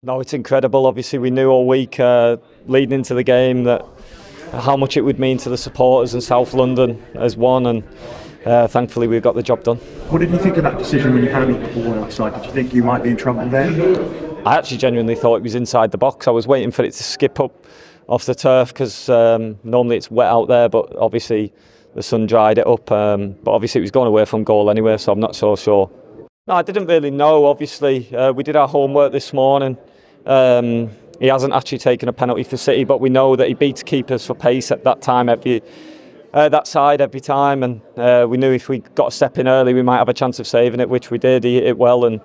No, it's incredible. Obviously, we knew all week leading into the game that how much it would mean to the supporters in South London as one, and thankfully we got the job done. What did you think of that decision when you had a look at the ball outside? Did you think you might be in trouble there? I actually genuinely thought it was inside the box. I was waiting for it to skip up off the turf because normally it's wet out there, but obviously the sun dried it up. But obviously it was going away from goal anyway, so I'm not so sure. No, I didn't really know. Obviously, we did our homework this morning. He hasn't actually taken a penalty for City, but we know that he beats keepers for pace at that time that side every time, and we knew if we got a step in early we might have a chance of saving it, which we did. He hit it well and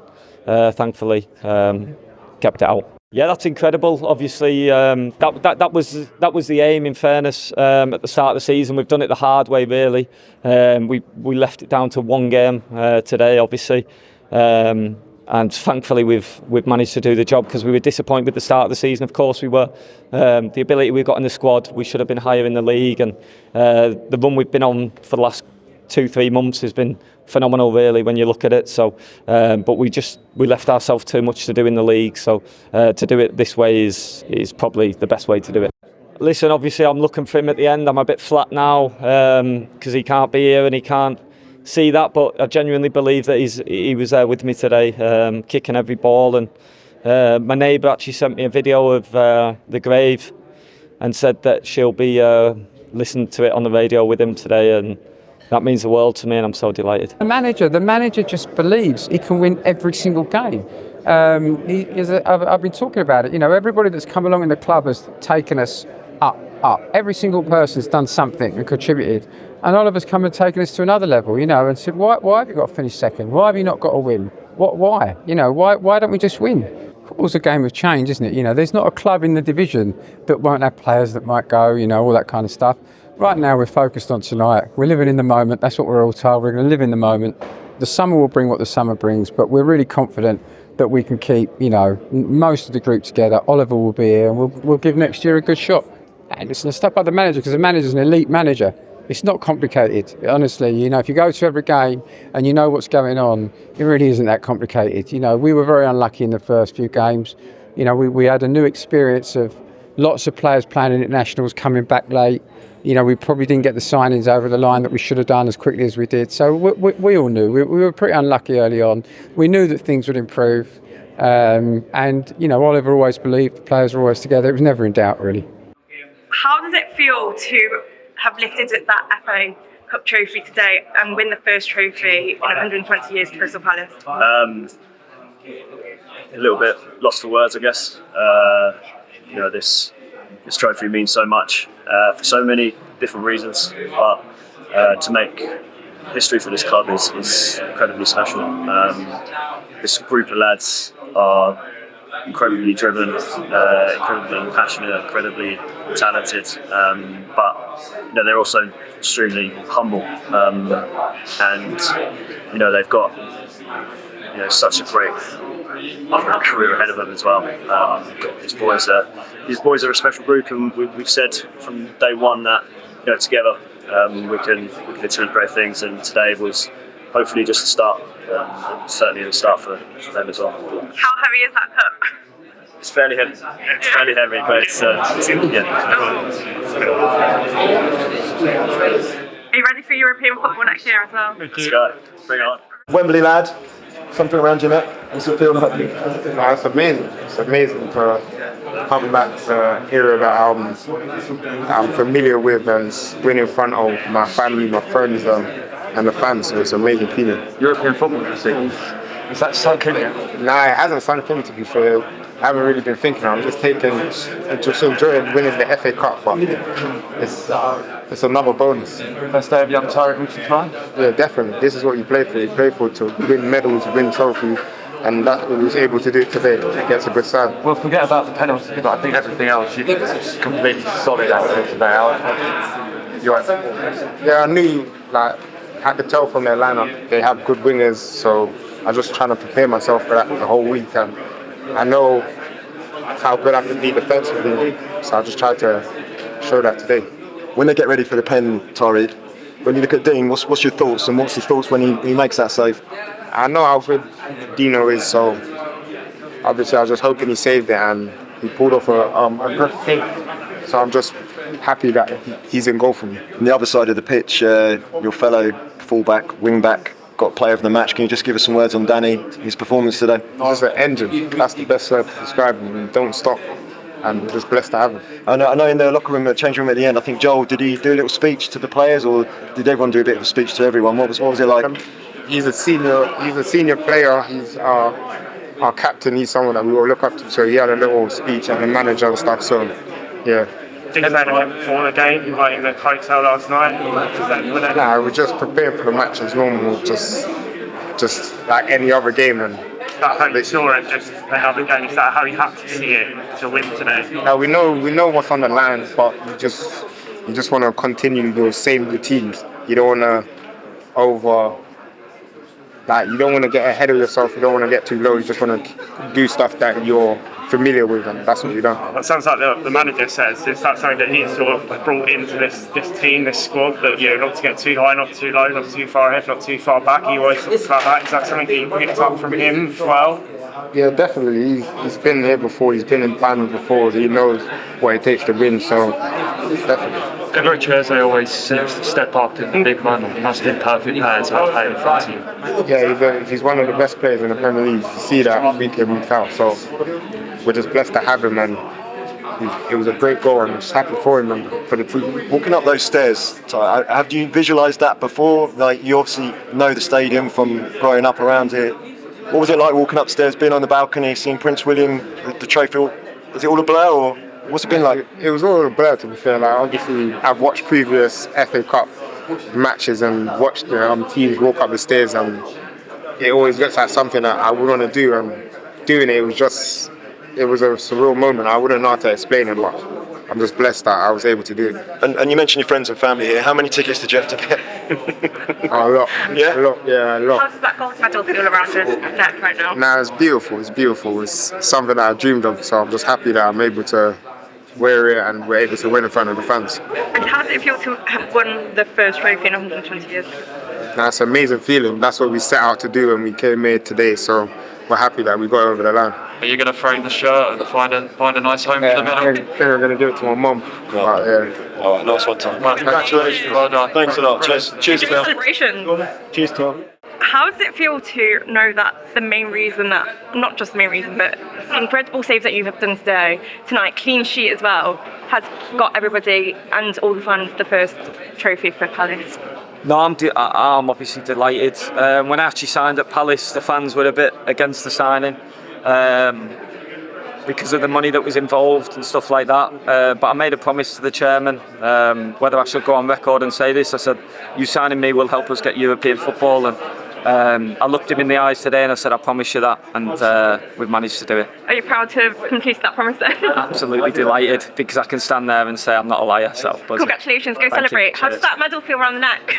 thankfully kept it out. Yeah, that's incredible. Obviously, that was the aim. In fairness, at the start of the season, we've done it the hard way. Really, we left it down to one game today, obviously, and thankfully we've managed to do the job because we were disappointed with the start of the season. Of course, we were. The ability we've got in the squad, we should have been higher in the league, and the run we've been on for the last 2-3 months has been phenomenal, really, when you look at it. So, but we left ourselves too much to do in the league. So, to do it this way is probably the best way to do it. Listen, obviously, I'm looking for him at the end. I'm a bit flat now because he can't be here and he can't see that. But I genuinely believe that he was there with me today, kicking every ball. And my neighbour actually sent me a video of the grave and said that she'll be listening to it on the radio with him today, and that means the world to me, and I'm so delighted. The manager just believes he can win every single game. I've been talking about it. You know, everybody that's come along in the club has taken us up. Every single person's done something and contributed, and all of us come and taken us to another level. You know, and said, why have you got to finish second? Why have you not got to win? Why? You know, why don't we just win? Football's a game of change, isn't it? You know, there's not a club in the division that won't have players that might go. You know, all that kind of stuff. Right now we're focused on tonight. We're living in the moment. That's what we're all told. We're going to live in the moment. The summer will bring what the summer brings, but we're really confident that we can keep, you know, most of the group together. Oliver will be here, and we'll give next year a good shot. And it's stuff by the manager, because the manager's an elite manager. It's not complicated, honestly. You know, if you go to every game and you know what's going on, it really isn't that complicated. You know, we were very unlucky in the first few games. You know, we had a new experience of lots of players playing in internationals coming back late. You know, we probably didn't get the signings over the line that we should have done as quickly as we did. So we all knew. We were pretty unlucky early on. We knew that things would improve. And, you know, Oliver always believed the players were always together. It was never in doubt, really. How does it feel to have lifted that FA Cup trophy today and win the first trophy in 120 years to Crystal Palace? A little bit lost for words, I guess. You know, this trophy means so much for so many different reasons, but to make history for this club is incredibly special. This group of lads are incredibly driven, incredibly passionate, incredibly talented, but you know, they're also extremely humble, and you know, they've got, you know, such a great career ahead of them as well. These boys are a special group, and we've said from day one that, you know, together we can achieve great things, and today was hopefully just the start, certainly the start for them as well. How heavy is that cup? It's fairly heavy. It's fairly heavy, but it's yeah. Are you ready for European football next year as well? Let's go. Bring it on. Wembley lad, something around your neck. What's it feel like? It's amazing. It's amazing to come back to hear about I'm familiar with and win in front of my family, my friends, and the fans. So it's an amazing feeling. European football, you see. Is that sunk in? Nah, it hasn't sunk in, to be fair. I haven't really been thinking. I'm just enjoying winning the FA Cup, but it's another bonus. Best day of young Tariq Richard time? Yeah, definitely. This is what you play for. You play for to win medals, win trophies, and that we was able to do it today against a good side. Well, forget about the penalty, but I think everything else, you completely solid out today. Yeah, I knew, like, I could tell from their lineup they have good wingers, so I was just trying to prepare myself for that the whole week. And I know how good I can be defensively, so I just tried to show that today. When they get ready for the pen, Tariq, when you look at Dean, what's your thoughts, and what's his thoughts when he makes that save? I know how good Dino is, so obviously I was just hoping he saved it, and he pulled off a good thing. So I'm just happy that he's in goal for me. On the other side of the pitch, your fellow fullback, wing-back, got player of the match. Can you just give us some words on Danny, his performance today? He's an engine. That's the best word to describe him. Don't stop. And just blessed to have him. I know in the locker room, change room at the end, I think Joel, did he do a little speech to the players, or did everyone do a bit of a speech to everyone? What was it like? He's a senior player. He's our captain. He's someone that we all look up to. So he had a little speech and the manager and stuff. So yeah. Did you say anything before the game, like in the hotel last night? Nah, we just prepared for the match as normal, just like any other game. And that hope saw it just ahead of the game. Is that how you have to see it to win today? Now we know what's on the line, but you just want to continue those same routines. You don't want to you don't want to get ahead of yourself. You don't want to get too low. You just want to do stuff that you're familiar with, and that's what you've done. That sounds like the manager says. Is that something that he's sort of brought into this team, this squad, that not to get too high, not too low, not too far ahead, not too far back? He always talks about that. Is that something that you picked up from him as well? Yeah, definitely. He's been here before. He's been in finals before. He knows what it takes to win. So definitely. Eberechi Eze always seems to step up in the big moment. He must be perfect players who are playing for the team. Yeah, he's one of the best players in the Premier League. You see that week in, week out. So we're just blessed to have him, and it was a great goal, and I'm just happy for him and for the team. Walking up those stairs, have you visualised that before? Like, you obviously know the stadium from growing up around here. What was it like walking upstairs, being on the balcony, seeing Prince William, the trophy? Was it all a blur, or what's it been like? It was all a blur, to be fair. Like, obviously, I've watched previous FA Cup matches and watched teams walk up the stairs, and it always looks like something that I would want to do. And doing it was a surreal moment. I wouldn't know how to explain it, but I'm just blessed that I was able to do it. And you mentioned your friends and family here. How many tickets did you have to get? A lot. Yeah? A lot. How does that gold medal feel around your neck right now? Nah, it's beautiful. It's something that I dreamed of, so I'm just happy that I'm able to wear it and we're able to win in front of the fans. And how does it feel to have won the first trophy in 120 years? That's an amazing feeling. That's what we set out to do when we came here today, so we're happy that we got over the line. Are you going to frame the shirt and find a nice home for the medal? I think I'm going to do it to my mum. All right, nice one, Tom. Congratulations. Well done. Thanks a lot. Cheers, Tom. Celebration. Cheers, Tom. How does it feel to know that the main reason not just the main reason, but the incredible saves that you have done tonight, clean sheet as well, has got everybody and all the fans the first trophy for Palace? No, I'm obviously delighted. When I actually signed at Palace, the fans were a bit against the signing because of the money that was involved and stuff like that. But I made a promise to the chairman, whether I should go on record and say this. I said, you signing me will help us get European football. And I looked him in the eyes today and I said, I promise you that. And we've managed to do it. Are you proud to have completed that promise then? Absolutely delighted, because I can stand there and say I'm not a liar. So, congratulations, go celebrate. How does that medal feel around the neck?